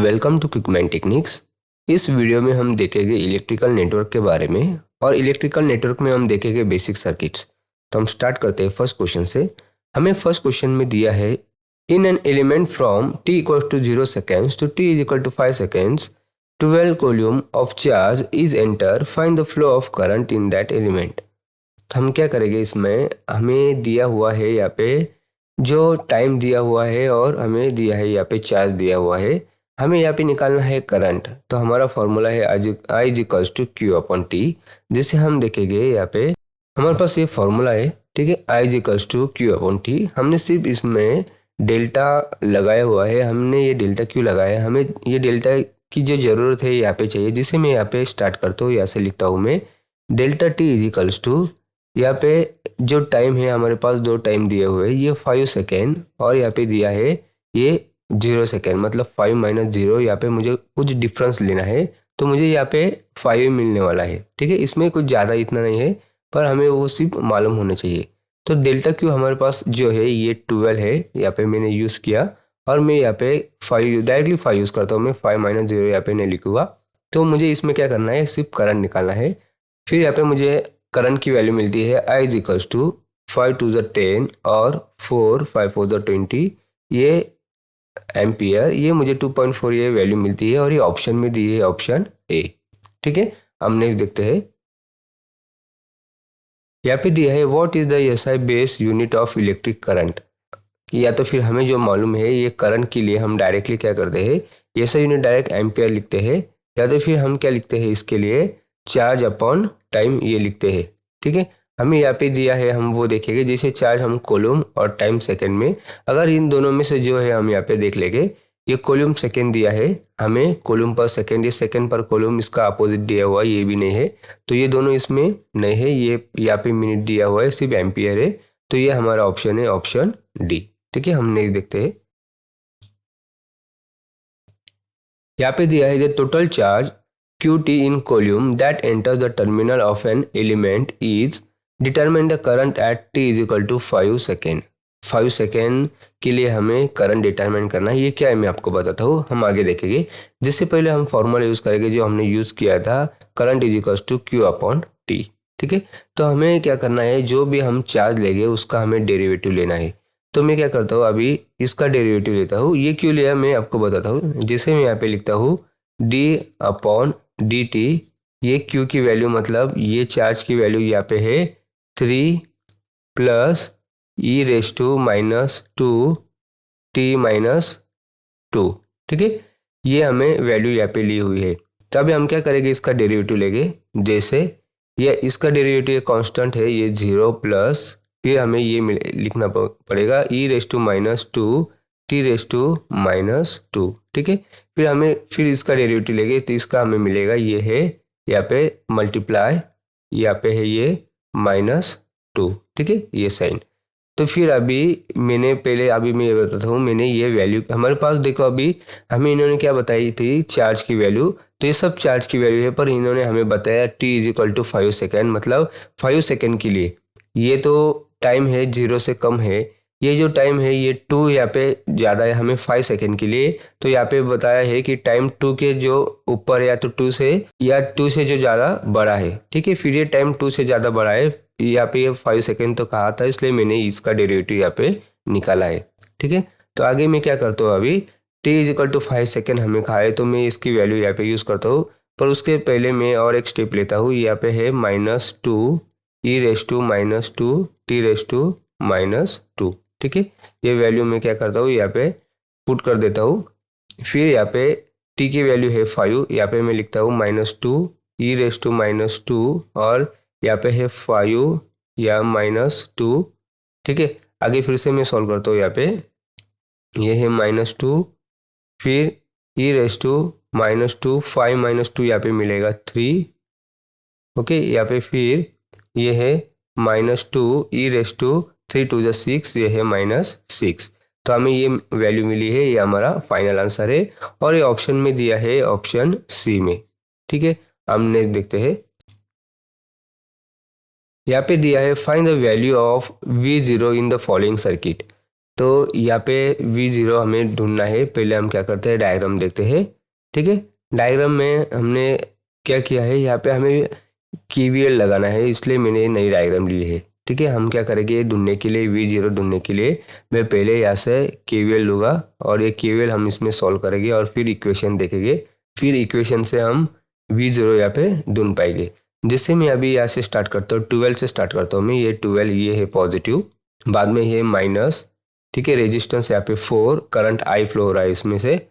Welcome to Quickman Technics. इस video में हम देखेंगे इलेक्ट्रिकल नेटवर्क के बारे में और इलेक्ट्रिकल नेटवर्क में हम देखेंगे बेसिक सर्किट्स। तो हम स्टार्ट करते हैं फर्स्ट क्वेश्चन से। हमें फर्स्ट क्वेश्चन में दिया है in an element from t equal to 0 seconds to t is equal to 5 seconds 12 coulomb of charge is enter, find the flow of current in that element. हम क्या करेंगे, इसमें हमें दिया हुआ है यहाँ पे जो टाइम दिया हुआ है और हमें दिया है यहाँ पे चार्ज दिया हुआ है। हमें यहाँ पे निकालना है करंट। तो हमारा फॉर्मूला है I is equals to Q upon T. जिसे हम देखेंगे यहाँ पे हमारे पास ये फॉर्मूला है, ठीक है। I is equals to Q upon T. हमने सिर्फ इसमें डेल्टा लगाया हुआ है। हमने ये डेल्टा क्यों लगाया है, हमें ये डेल्टा की जो ज़रूरत है यहाँ पे चाहिए, जिसे मैं यहाँ पे स्टार्ट करता हूँ। यहाँ से लिखता हूँ मैं delta T is equals to, यहाँ पे जो टाइम है हमारे पास दो टाइम दिए हुए हैं, ये 5 सेकेंड और यहाँ पे दिया है ये 0 सेकेंड, मतलब 5 माइनस 0। यहाँ पे मुझे कुछ डिफरेंस लेना है, तो मुझे यहाँ पे 5 मिलने वाला है, ठीक है। इसमें कुछ ज़्यादा इतना नहीं है, पर हमें वो सिर्फ मालूम होना चाहिए। तो डेल्टा क्यू हमारे पास जो है ये 12 है, यहाँ पे मैंने यूज़ किया। और मैं यहाँ पे 5 डायरेक्टली 5 यूज़ करता हूँ, मैं 5 माइनस 0 यहाँ पे नहीं लिखूँगा। तो मुझे इसमें क्या करना है, सिर्फ करंट निकालना है। फिर यहाँ पे मुझे करंट की वैल्यू मिलती है I is equals to 5 to the 10 और 4 5 4 द 20 ये एम्पियर। ये मुझे 2.4 ये वैल्यू मिलती है और ये ऑप्शन में दी है, ऑप्शन ए, ठीक है। हम नेक्स्ट देखते हैं। यहाँ पे दिया है what is the SI base unit of electric current. या तो फिर हमें जो मालूम है ये करंट के लिए हम डायरेक्टली क्या करते हैं, एसआई यूनिट डायरेक्ट एम्पियर लिखते हैं। या तो फिर हम क्या लिखते हैं, इसके लिए चार्ज अपॉन टाइम ये लिखते हैं, ठीक है। हमें यहाँ पे दिया है, हम वो देखेंगे। जैसे चार्ज हम कूलम और टाइम सेकंड में, अगर इन दोनों में से जो है हम यहाँ पे देख लेंगे, ये कूलम सेकंड दिया है हमें, कूलम पर सेकंड, ये सेकंड पर कूलम, इसका अपोजिट दिया हुआ ये भी नहीं है, तो ये दोनों इसमें नहीं है। ये यहाँ पे मिनट दिया हुआ है, सिर्फ एम्पियर है। तो ये हमारा ऑप्शन है, ऑप्शन डी, ठीक है। हम नेक्स्ट देखते हैं। यहाँ पे दिया है the total charge QT in column that enters the terminal of an element is determine the current at t is equal to 5 second. 5 second के लिए हमें करंट डिटरमाइन करना है। ये क्या है मैं आपको बताता हूँ, हम आगे देखेंगे। जिससे पहले हम फॉर्मूला यूज़ करेंगे जो हमने यूज़ किया था, current is equal to Q upon T, ठीक है। तो हमें क्या करना है, जो भी हम चार्ज लेंगे उसका हमें डेरिवेटिव लेना है। तो मैं क्या करता हूँ, अभी इसका डेरिवेटिव लेता हूँ। ये क्यों लिया मैं आपको बताता हूँ। जैसे मैं यहाँ पे लिखता हूँ डी अपॉन डी टी, ये क्यू की वैल्यू मतलब ये चार्ज की वैल्यू यहाँ पे है 3 plus E raise to minus 2 T minus 2, ठीक है। ये हमें वैल्यू यहाँ पे ली हुई है। तो अभी हम क्या करेंगे, इसका डेरिवेटिव लेंगे। जैसे ये इसका डेरिवेटिव कांस्टेंट है, ये 0 प्लस, फिर हमें ये लिखना पड़ेगा E raise to minus 2 T raise to minus 2, ठीक है। फिर इसका डेरिवेटिव लेंगे, तो इसका हमें मिलेगा, ये है यहाँ पे मल्टीप्लाई, यहाँ पे है ये -2, ठीक है, ये साइन। तो फिर अभी मैं ये बताता हूँ, मैंने ये वैल्यू हमारे पास देखो, अभी हमें इन्होंने क्या बताई थी, चार्ज की वैल्यू। तो ये सब चार्ज की वैल्यू है, पर इन्होंने हमें बताया t is equal to 5 second, मतलब 5 सेकेंड के लिए ये तो टाइम है 0 से कम है। ये जो टाइम है ये 2 यहाँ पे ज़्यादा है हमें 5 सेकेंड के लिए। तो यहाँ पे बताया है कि टाइम 2 के जो ऊपर या तो 2 से जो ज़्यादा बड़ा है, ठीक है। फिर ये टाइम 2 से ज़्यादा बड़ा है, यहाँ पे ये 5 सेकेंड तो कहा था, इसलिए मैंने इसका डेरिवेटिव यहाँ पे निकाला है, ठीक है। तो आगे मैं क्या करता हूँ, अभी t is equal to 5 second हमें कहा है, तो मैं इसकी वैल्यू यहाँ पे यूज़ करता हूँ। पर उसके पहले मैं और एक स्टेप लेता हूँ। यहाँ पे है -2 E raise to minus 2 T raise to -2, ठीक है। ये वैल्यू मैं क्या करता हूँ, यहाँ पे पुट कर देता हूँ। फिर यहाँ पे t की वैल्यू है 5, यहाँ पे मैं लिखता हूँ -2 ई रेस टू -2 और यहाँ पे है 5 या -2, ठीक है। आगे फिर से मैं सॉल्व करता हूँ। यहाँ पे ये है -2, फिर ई रेस टू -2, 5 -2 यहाँ पे मिलेगा 3, ओके। यहाँ पे फिर ये है -2 E raise to 3 to the 6, ये है -6। तो हमें ये वैल्यू मिली है, ये हमारा फाइनल आंसर है। और ये ऑप्शन में दिया है, ऑप्शन सी में, ठीक है। हम नेक्स्ट देखते हैं। यहाँ पे दिया है find the value of V0 in the following circuit. तो यहाँ पे V0 हमें ढूंढना है। पहले हम क्या करते हैं, डायग्राम देखते हैं। ठीक है, डायग्राम में हमने क्या किया है, यहाँ पे हमें KVL लगाना है, इसलिए मैंने नई डायग्राम ली है। ठीक है, हम क्या करेंगे, ढूंढने के लिए V0 ढूंढने के लिए मैं पहले यहाँ से KVL लूँगा और ये KVL हम इसमें सॉल्व करेंगे और फिर इक्वेशन देखेंगे। फिर इक्वेशन से हम V0 यहाँ पे ढूंढ पाएंगे। जिससे मैं अभी यहाँ से स्टार्ट करता हूँ, 12 से स्टार्ट करता हूँ मैं। ये 12 ये है पॉजिटिव, बाद में ये माइनस। ठीक है, रेजिस्टेंस यहाँ पे 4, करंट I फ्लो हो रहा है इसमें से।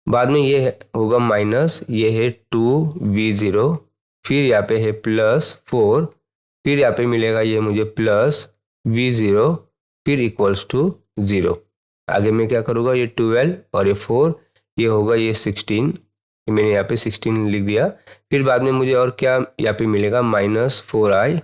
बाद में ये होगा माइनस, ये है 2V0, फिर यहाँ पे है +4, फिर यहाँ पे मिलेगा ये मुझे +V0, फिर इक्वल्स टू 0। आगे मैं क्या करूँगा, ये 12 और ये 4, ये होगा ये 16, मैंने यहाँ पे 16 लिख दिया। फिर बाद में मुझे और क्या यहाँ पे मिलेगा, -4i।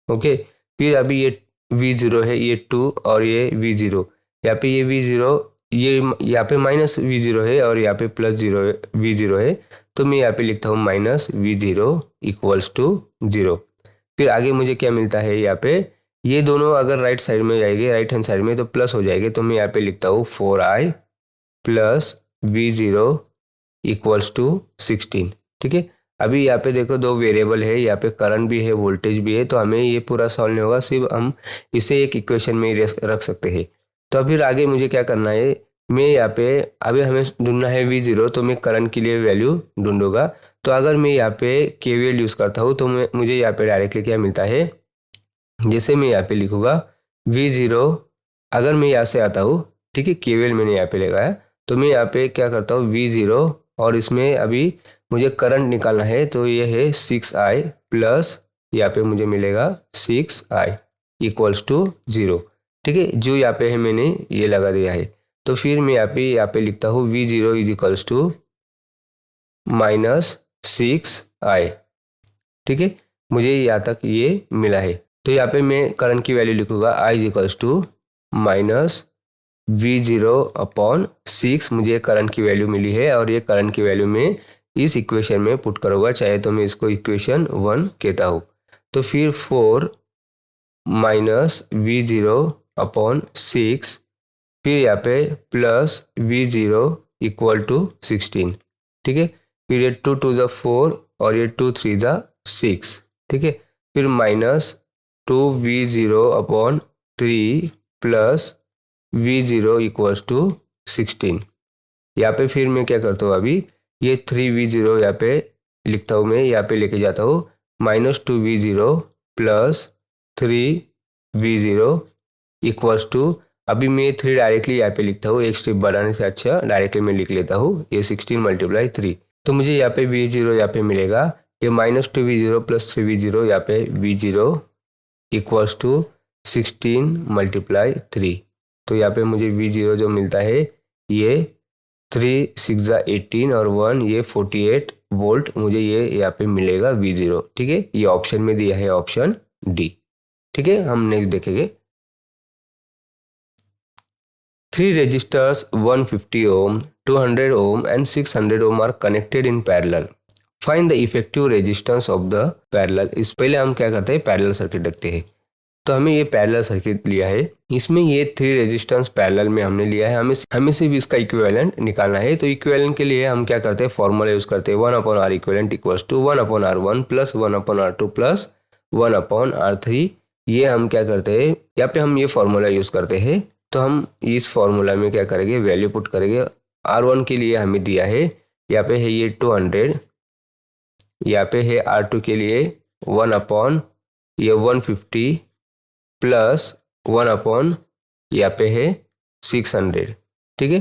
ओके, फिर अभी ये V0 है, ये 2 और ये V0, यहाँ पे ये V0, ये यहाँ पे -V0 है और यहाँ पे +0 V0 है, तो मैं यहाँ पे लिखता हूँ -V0 इक्वल्स टू 0। फिर आगे मुझे क्या मिलता है, यहाँ पे ये दोनों अगर राइट साइड में जाएंगे, राइट हैंड साइड में, तो प्लस हो जाएंगे। तो मैं यहाँ पे लिखता हूँ 4i + V0 इक्वल्स टू 16। ठीक है, अभी यहाँ पे देखो दो वेरिएबल है, यहाँ पे करंट भी है, वोल्टेज भी है, तो हमें ये पूरा सॉल्व नहीं होगा, सिर्फ हम इसे एक इक्वेशन में ही रख सकते हैं। तो फिर आगे मुझे क्या करना है, मैं यहाँ पे अभी हमें ढूंढना है V0, तो मैं करंट के लिए वैल्यू ढूंढूंगा। तो अगर मैं यहाँ पे KVL यूज़ करता हूँ तो मुझे यहाँ पे डायरेक्टली क्या मिलता है, जैसे मैं यहाँ पे लिखूँगा V0, अगर मैं यहाँ से आता हूँ, ठीक है, KVL मैंने यहाँ पे लगाया, तो मैं यहाँ पे क्या करता हूँ V0, और इसमें अभी मुझे करंट निकालना है, तो ये है 6i प्लस यहाँ पे मुझे मिलेगा 6i इक्वल्स टू 0। ठीक है, जो यहाँ पे है मैंने ये लगा दिया है। तो फिर मैं यहाँ पे लिखता हूँ V0 is equals to -6i। ठीक है, मुझे यहाँ तक ये मिला है। तो यहाँ पे मैं करंट की वैल्यू लिखूंगा I is equals to -V0/6। मुझे करंट की वैल्यू मिली है और ये करंट की वैल्यू में इस इक्वेशन में पुट करूँगा, चाहे तो मैं इसको इक्वेशन 1 कहता हूँ। तो फिर 4 -V0/6, फिर यहाँ पे +V0 इक्वल टू 16। ठीक है, फिर ये 2 2 4 और ये 2 3 6। ठीक है, फिर -2V0/3 plus V0 equals to 16। यहाँ पे फिर मैं क्या करता हूँ, अभी ये 3V0 यहाँ पे लिखता हूँ, मैं यहाँ पे लेके जाता हूँ, -2V0 plus 3V0 equals to, अभी मैं 3 डायरेक्टली यहाँ पे लिखता हूँ, एक स्टेप बढ़ाने से अच्छा डायरेक्टली मैं लिख लेता हूँ, ये 16 × 3। तो मुझे यहाँ पे V0 यहाँ पे मिलेगा, ये -2V0 प्लस 3V0, यहाँ पे V0 इक्वल्स टू 16 × 3। तो यहाँ पे मुझे V0 जो मिलता है, ये 3 6 18 और 1 ये 48 वोल्ट मुझे ये यहाँ पे मिलेगा V0। ठीक है, ये ऑप्शन में दिया है, ऑप्शन डी। ठीक है, हम नेक्स्ट देखेंगे। 3 resistors 150 ohm, 200 ohm and 600 ohm are connected in parallel. Find the effective resistance of the parallel। इस पहले हम क्या करते हैं, पैरेलल सर्किट देखते हैं। तो हमें ये पैरेलल सर्किट लिया है, इसमें ये 3 रेजिस्टेंस पैरेलल में हमने लिया है, हमें सिर्फ इसका इक्विवेलेंट निकालना है। तो इक्विवेलेंट के लिए हम क्या करते हैं, फॉर्मूला यूज करते हैं, 1/R equivalent equals to 1/R1 plus 1/R2 plus 1/R3। ये हम क्या करते हैं, यहाँ पे हम ये फॉर्मूला यूज करते हैं। तो हम इस फॉर्मूला में क्या करेंगे, वैल्यू पुट करेंगे। R1 के लिए हमें दिया है, यहाँ पे है ये 200, यहाँ पे है R2 के लिए 1/150 प्लस 1/, यहाँ पे है 600। ठीक है,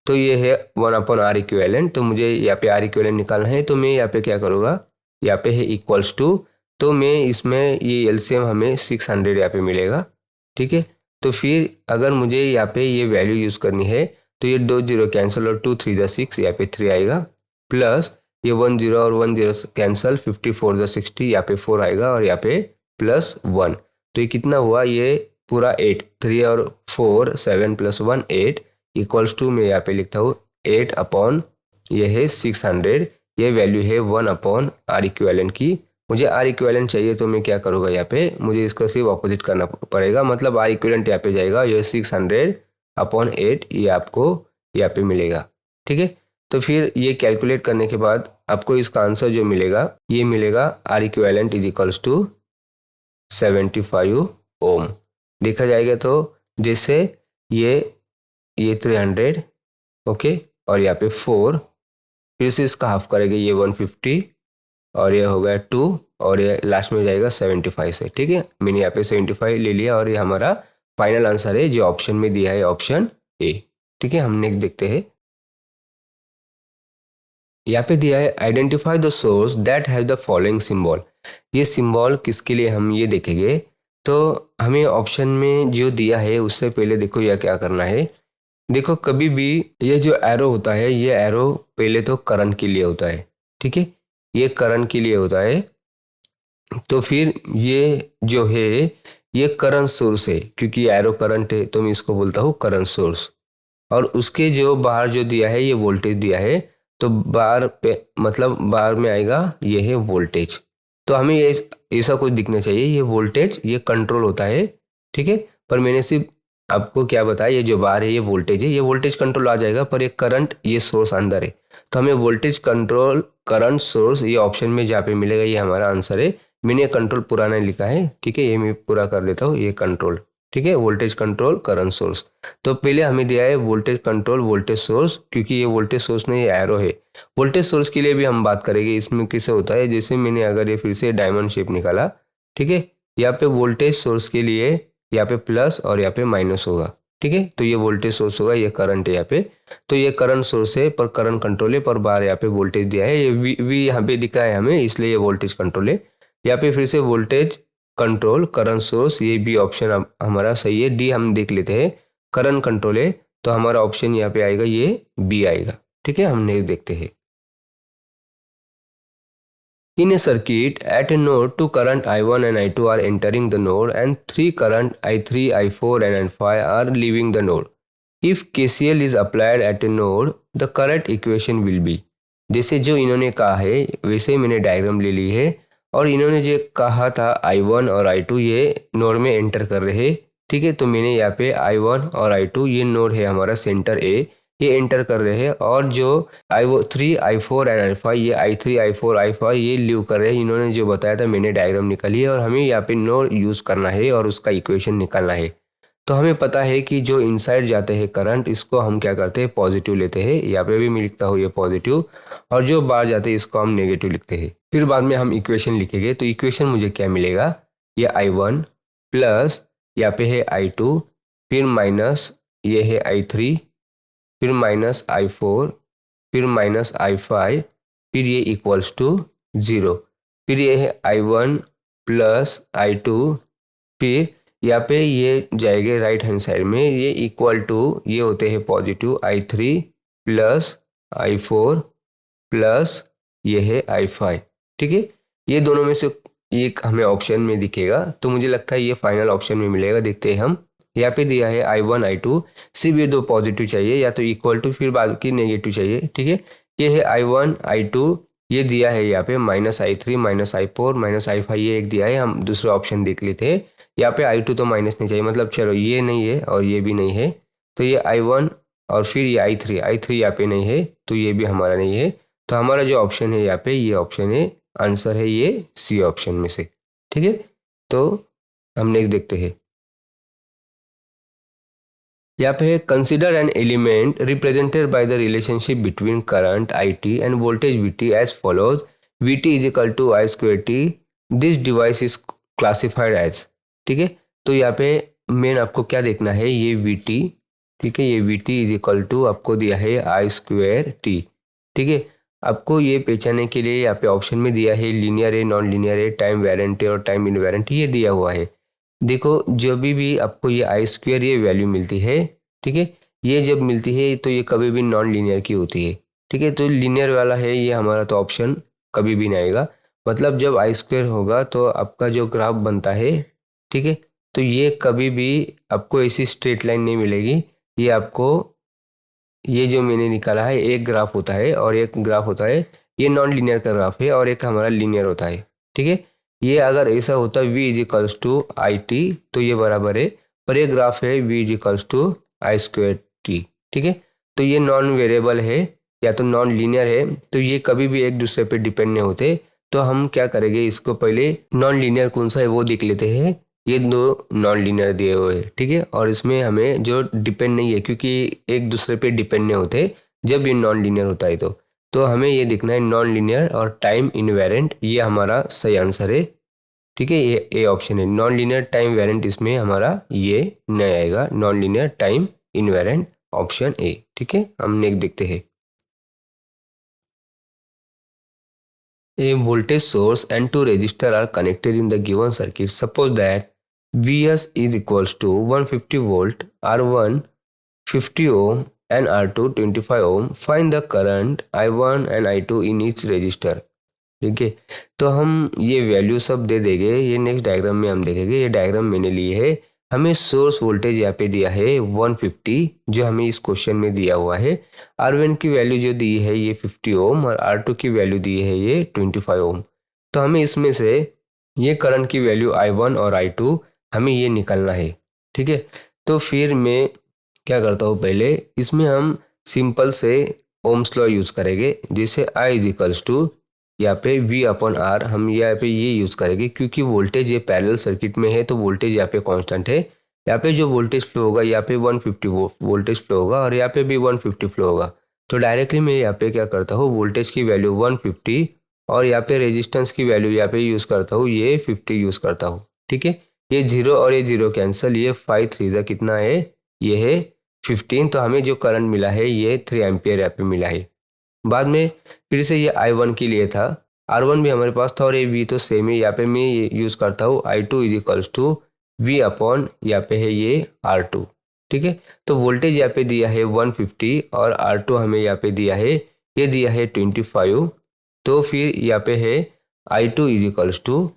तो ये है 1/R इक्विवेलेंट। तो मुझे यहाँ पे R इक्विवेलेंट निकालना है, तो मैं यहाँ पे क्या करूँगा, यहाँ पे है इक्वल्स टू, तो मैं इसमें ये एलसीएम हमें 600 यहाँ पे मिलेगा। ठीक है, तो फिर अगर मुझे यहाँ पे ये वैल्यू यूज़ करनी है, तो ये 2 0 कैंसिल और 2 3 6, यहाँ पे 3 आएगा, प्लस ये 1 0 और 1 0 कैंसिल, 54 60, यहाँ पे 4 आएगा और यहाँ पे +1। तो ये कितना हुआ, ये पूरा 8, 3 और 4 7 + 1 8 इक्वल्स टू, मैं यहाँ पे लिखता हूँ 8/, ये है 600। ये वैल्यू है 1/R इक्विवेलेंट की। मुझे R इक्विवेलेंट चाहिए, तो मैं क्या करूँगा, यहाँ पे मुझे इसको सिर्फ ऑपोजिट करना पड़ेगा, मतलब R इक्विवेलेंट यहाँ पे जाएगा, ये 600 अपॉन 8 ये आपको यहाँ पे मिलेगा। ठीक है, तो फिर ये कैलकुलेट करने के बाद आपको इसका आंसर जो मिलेगा ये मिलेगा R equivalent is equals to 75 ohm. देखा जाएगा तो जैसे ये 300 ओके, और यहाँ पे 4, फिर से इसका हाफ करेंगे ये 150, और ये हो गया 2, और ये लास्ट में जाएगा 75 से। ठीक है, मैंने यहाँ पे 75 ले लिया और ये हमारा फाइनल आंसर है जो ऑप्शन में दिया है, ऑप्शन ए। ठीक है, हम नेक्स्ट देखते हैं। यहाँ पे दिया है identify the source that have the following symbol. ये सिंबल किसके लिए हम ये देखेंगे, तो हमें ऑप्शन में जो दिया है उससे पहले देखो यह क्या करना है। देखो कभी भी ये जो एरो होता है ये एरो पहले तो करंट के लिए होता है। ठीक है, ये करंट के लिए होता है, तो फिर ये जो है ये करंट सोर्स है, क्योंकि एरो करंट है तो मैं इसको बोलता हूँ करंट सोर्स। और उसके जो बाहर जो दिया है ये वोल्टेज दिया है, तो बाहर पे मतलब बाहर में आएगा ये है वोल्टेज। तो हमें ये ऐसा कुछ दिखना चाहिए, ये वोल्टेज ये कंट्रोल होता है। ठीक है, पर मैंने सिर्फ आपको क्या बताया, ये जो बाहर है ये वोल्टेज है, ये वोल्टेज कंट्रोल आ जाएगा, पर ये करंट ये सोर्स अंदर है। तो हमें वोल्टेज कंट्रोल करंट सोर्स ये ऑप्शन में जहाँ पे मिलेगा ये हमारा आंसर है। मैंने कंट्रोल पूरा नहीं लिखा है, ठीक है, ये मैं पूरा कर देता हूँ, ये कंट्रोल। ठीक है, वोल्टेज कंट्रोल करंट सोर्स। तो पहले हमें दिया है वोल्टेज कंट्रोल वोल्टेज सोर्स, क्योंकि ये वोल्टेज सोर्स में ये एरो है। वोल्टेज सोर्स के लिए भी हम बात करेंगे, इसमें कैसे होता है। जैसे मैंने अगर ये फिर से डायमंड शेप निकाला, ठीक है, यहाँ पे वोल्टेज सोर्स के लिए यहाँ पे प्लस और यहाँ पे माइनस होगा। ठीक है, तो ये वोल्टेज सोर्स होगा, ये करंट है यहाँ पे, तो ये करंट सोर्स है, पर करंट कंट्रोल है, पर बाहर यहाँ पे वोल्टेज दिया है, ये वी यहाँ पे दिखा है हमें, इसलिए ये वोल्टेज कंट्रोल है। यहाँ पे फिर से वोल्टेज कंट्रोल करंट सोर्स, ये बी ऑप्शन हमारा सही है। डी हम देख लेते हैं, करंट कंट्रोल है, तो हमारा ऑप्शन यहाँ पे आएगा ये बी आएगा। ठीक है, हम नेक्स्ट देखते हैं। In a circuit, at a node, two current I1 and I2 are entering the node and three current I3, I4 and I5 are leaving the node. If KCL is applied at a node, the correct equation will be। जैसे जो इन्होंने कहा है वैसे मैंने diagram ले ली है, और इन्होंने जो कहा था I1 और I2 ये नोड में एंटर कर रहे हैं। ठीक है, तो मैंने यहाँ पे I1 और I2 ये नोड है हमारा सेंटर ए, ये एंटर कर रहे हैं, और जो I3, I4 एंड I5 ये I3, I4, I5 ये लीव कर रहे हैं। इन्होंने जो बताया था मैंने डायग्राम निकाली है, और हमें यहाँ पे नोड यूज़ करना है और उसका इक्वेशन निकालना है। तो हमें पता है कि जो इनसाइड जाते हैं करंट, इसको हम क्या करते हैं पॉजिटिव लेते हैं, यहाँ पे भी मैं लिखता हूँ ये पॉजिटिव, और जो बाहर जाते हैं इसको हम नेगेटिव लिखते हैं। फिर बाद में हम इक्वेशन लिखेंगे, तो इक्वेशन मुझे क्या मिलेगा, ये I1 प्लस यहाँ पे है I2, फिर माइनस ये है I3, फिर माइनस I4, फिर माइनस I5, फिर ये इक्वल्स टू 0, फिर ये है I1 प्लस I2, फिर यहाँ पे ये जाएंगे राइट हैंड साइड में, ये इक्वल टू ये होते हैं positive I3 plus I4 plus ये है I5। ठीक है, ये दोनों में से एक हमें ऑप्शन में दिखेगा, तो मुझे लगता है ये फाइनल ऑप्शन में मिलेगा। देखते हैं हम, यहाँ पे दिया है I1 I2, सिर्फ ये दो पॉजिटिव चाहिए, या तो इक्वल टू फिर बाकी नेगेटिव चाहिए। ठीक है, ये है I1 I2, ये दिया है यहाँ पे minus I3 minus I4 minus I5 ये एक दिया है। हम दूसरा ऑप्शन देख लेते हैं, यहाँ पे I2 तो माइनस नहीं चाहिए, मतलब चलो ये नहीं है और ये भी नहीं है, तो ये I1 और फिर ये I3 यहाँ पे नहीं है, तो ये भी हमारा नहीं है। तो हमारा जो ऑप्शन है यहाँ पे ये ऑप्शन है, आंसर है ये सी ऑप्शन में से। ठीक है, तो हम नेक्स्ट देखते हैं। यहाँ पे है consider an element represented by the relationship between current IT and voltage VT as follows. VT is equal to I square T, this device is classified as. ठीक है, तो यहाँ पे मेन आपको क्या देखना है, ये VT, ठीक है, ये VT इज इक्वल टू आपको दिया है I स्क्वायर T। ठीक है, आपको ये पहचानने के लिए यहाँ पे ऑप्शन में दिया है लीनियर है, नॉन लीनियर है, टाइम वेरिएंट है और टाइम इनवेरिएंट ये दिया हुआ है। देखो जब भी आपको ये I स्क्वायर ये वैल्यू मिलती है, ठीक है, ये जब मिलती है तो ये कभी भी नॉन लीनियर की होती है। ठीक है, तो लीनियर वाला है ये हमारा, तो ऑप्शन कभी भी नहीं आएगा। मतलब जब I स्क्वायर होगा तो आपका जो ग्राफ बनता है, ठीक है, तो ये कभी भी आपको ऐसी स्ट्रेट लाइन नहीं मिलेगी। ये आपको ये जो मैंने निकाला है एक ग्राफ होता है और एक ग्राफ होता है, ये नॉन लीनियर का ग्राफ है, और एक हमारा लीनियर होता है। ठीक है, ये अगर ऐसा होता है V is equals to IT, तो ये बराबर है, पर ये ग्राफ है V is equals to I square T. ठीक है, तो ये नॉन वेरिएबल है या तो नॉन लीनियर है, तो ये कभी भी एक दूसरे पे डिपेंड नहीं होते। तो हम क्या करेंगे, इसको पहले नॉन लीनियर कौन सा है वो देख लेते हैं। ये दो नॉन लीनियर दिए हुए हैं, ठीक है, और इसमें हमें जो डिपेंड नहीं है, क्योंकि एक दूसरे पे डिपेंड नहीं होते जब ये नॉन लीनियर होता है। तो हमें ये देखना है नॉन लीनियर और टाइम इनवेरिएंट, ये हमारा सही आंसर है। ठीक है, ये ए ऑप्शन है नॉन लीनियर टाइम वेरिएंट, इसमें हमारा ये नहीं आएगा, non linear time invariant option A. ठीक है, हम नेक्स्ट देखते हैं। A voltage source and two resistors are connected in the given circuit. Suppose that Vs is equals to 150 volt, R1 50 ohm and R2 25 ohm. Find the current I1 and I2 in each resistor. ठीक है, तो हम ये value सब दे देंगे, ये next diagram में हम देखेंगे। ये डायग्राम मैंने ली है। हमें सोर्स वोल्टेज यहाँ पे दिया है 150, जो हमें इस क्वेश्चन में दिया हुआ है। R1 की वैल्यू जो दी है ये 50 ओम और R2 की वैल्यू दी है ये 25 ओम। तो हमें इसमें से ये करंट की वैल्यू I1 और I2 हमें ये निकालना है। ठीक है, तो फिर मैं क्या करता हूँ, पहले इसमें हम सिंपल से ओम्स लॉ यूज़ करेंगे। जैसे I इज इक्वल्स टू यहाँ पे V अपॉन R, हम यहाँ पे ये यूज़ करेंगे क्योंकि वोल्टेज ये पैरेलल सर्किट में है, तो वोल्टेज यहाँ पे कांस्टेंट है। यहाँ पे जो वोल्टेज फ्लो होगा यहाँ पे 150 वोल्टेज फ्लो होगा और यहाँ पे भी 150 फ्लो होगा। तो डायरेक्टली मैं यहाँ पे क्या करता हूँ, वोल्टेज की वैल्यू 150 और यहाँ पे रेजिस्टेंस की वैल्यू यहाँ पे यूज़ करता हूँ, ये 50 यूज़ करता हूँ। ठीक है, ये जीरो और ये जीरो कैंसिल, ये 5 3 कितना है, ये है 15। तो हमें जो करंट मिला है ये 3 एम्पियर यहाँ पे मिला है। बाद में फिर से ये I1 के लिए था, R1 भी हमारे पास था और ये V तो सेम है। यहाँ पे मैं ये यूज़ करता हूँ I2 is equals to V upon यहाँ पे है ये R2। ठीक है, तो वोल्टेज यहाँ पे दिया है 150 और R2 हमें यहाँ पे दिया है, ये दिया है 25। तो फिर यहाँ पे है I2 इज इक्वल्स टू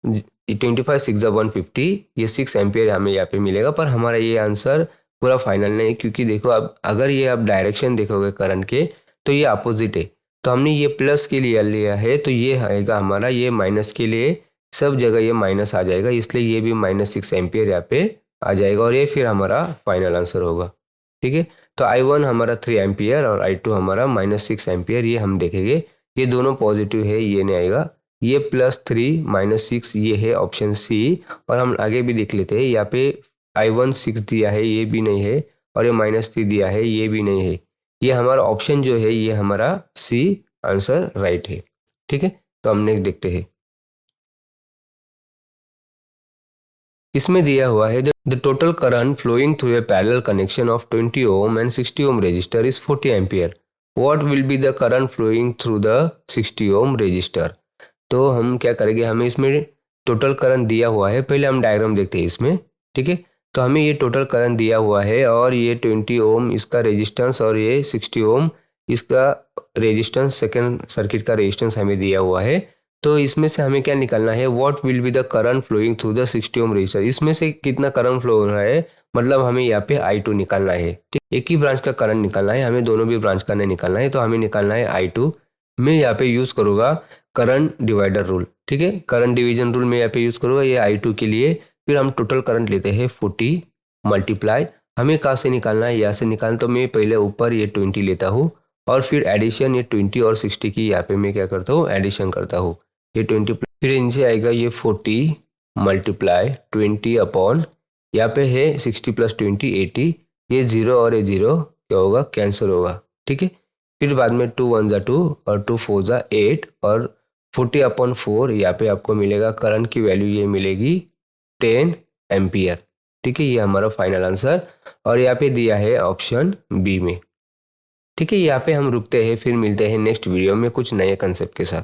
25 6 150, ये 6 एम्पियर हमें यहाँ पे मिलेगा। पर हमारा ये आंसर पूरा फाइनल नहीं, क्योंकि देखो अब अगर ये आप डायरेक्शन देखोगे करंट के तो ये अपोजिट है। तो हमने ये प्लस के लिए लिया है, तो ये आएगा हमारा, ये माइनस के लिए सब जगह ये माइनस आ जाएगा, इसलिए ये भी -6 एम्पियर यहाँ पे आ जाएगा और ये फिर हमारा फाइनल आंसर होगा। ठीक है, तो I1 हमारा 3 एम्पियर और I2 हमारा -6 एम्पियर, ये हम देखेंगे। ये दोनों पॉजिटिव है, ये नहीं आएगा। ये +3 -6 ये है ऑप्शन सी। और हम आगे भी देख लेते हैं, यहाँ पे I1 6 दिया है, ये भी नहीं है, और ये -3 दिया है, ये भी नहीं है। ये हमारा ऑप्शन जो है ये हमारा सी आंसर राइट है। ठीक है, तो हम नेक्स्ट देखते हैं। इसमें दिया हुआ है the total current flowing through a parallel connection of 20 ohm and 60 ohm resistor is 40 ampere. What will be the current flowing through the 60 ohm resistor. तो हम क्या करेंगे, हमें इसमें टोटल करंट दिया हुआ है, पहले हम डायग्राम देखते हैं इसमें। ठीक है, तो हमें ये टोटल करंट दिया हुआ है और ये 20 ओम इसका रेजिस्टेंस और ये 60 ओम इसका रेजिस्टेंस, सेकेंड सर्किट का रेजिस्टेंस हमें दिया हुआ है। तो इसमें से हमें क्या निकालना है, what will be the current flowing through the 60 ohm resistor. इसमें से कितना करंट फ्लो हो रहा है, मतलब हमें यहाँ पे I2 निकालना है। ठीक, एक ही ब्रांच का करंट निकालना है, हमें दोनों भी ब्रांच का नहीं निकालना है। तो हमें निकालना है I2। मैं यहाँ पे यूज़ करूँगा करंट डिवाइडर रूल। ठीक है, करंट डिवीजन रूल मैं यहाँ पे यूज़ करूँगा ये I2 के लिए। फिर हम टोटल करंट लेते हैं 40 मल्टीप्लाई, हमें कहाँ से निकालना है, यहाँ से निकालना। तो मैं पहले ऊपर ये 20 लेता हूँ और फिर एडिशन ये 20 और 60 की यहाँ पे मैं क्या करता हूँ, एडिशन करता हूँ। ये 20 फिर इनसे आएगा ये 40 मल्टीप्लाई 20 अपॉन यहाँ पे है 60 + 20 80, ये 0 और ये 0 क्या होगा, कैंसिल होगा। ठीक है, फिर बाद में 2 1 ज़ा 2 और 2 4 ज़ा 8 और 40 अपॉन 4 यहाँ पे आपको मिलेगा करंट की वैल्यू ये मिलेगी 10 एम्पियर। ठीक है, ये हमारा फाइनल आंसर और यहाँ पे दिया है ऑप्शन बी में। ठीक है, यहाँ पे हम रुकते हैं, फिर मिलते हैं नेक्स्ट वीडियो में कुछ नए कंसेप्ट के साथ।